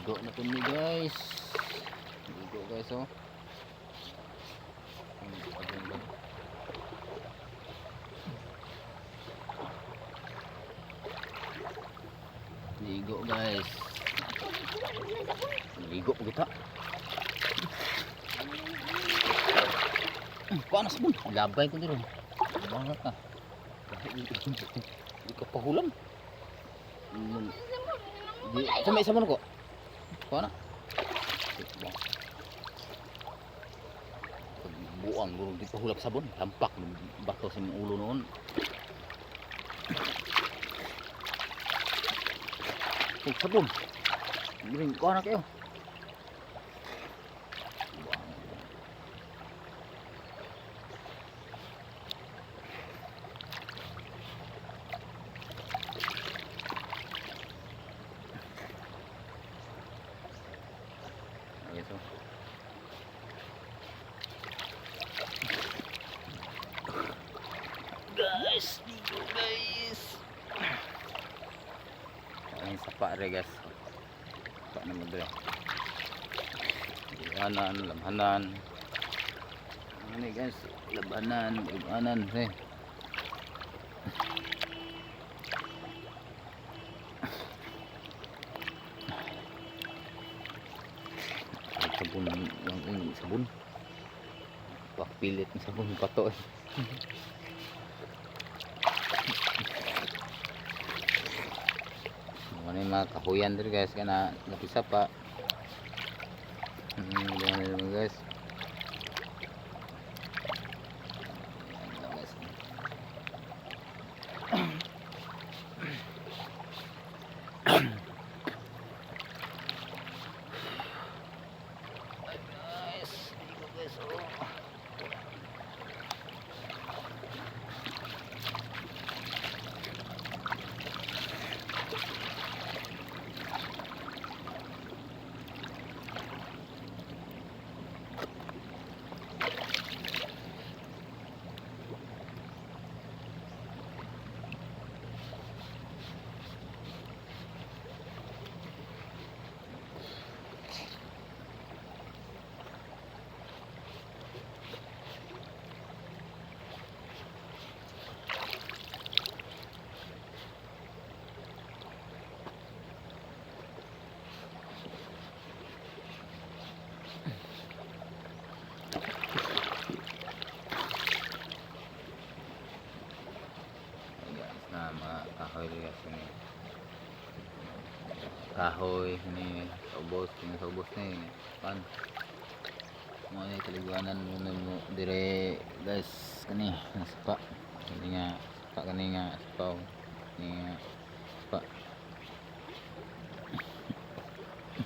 ligo na po ni guys. Ligo guys oh. Ligo guys. Ligo po kita. Paano sabon? Labay ko dito. Bangat na. Hindi ka pahulam. Sama sabon ko. Paano? Buang guru di pahulap sabon. Lampak bato sa ulo noon. Sabon. Giring ko anak kayo. So. Guys, dito guys. Ay sapa re guys. Sapa naman dre. Labanan, labanan. Ini guys, labanan, eh. Sabon yang ini sabun pak pilit ng sabon pato eh. Ano yung mga kahuyan dito guys kana napisa pa ganyan guys. Na mga kahoy guys ini kahoy ini saubos ni pan mo ni kaliguanan mo dire guys kani naspa ini nga pa kani nga spa ni nga spa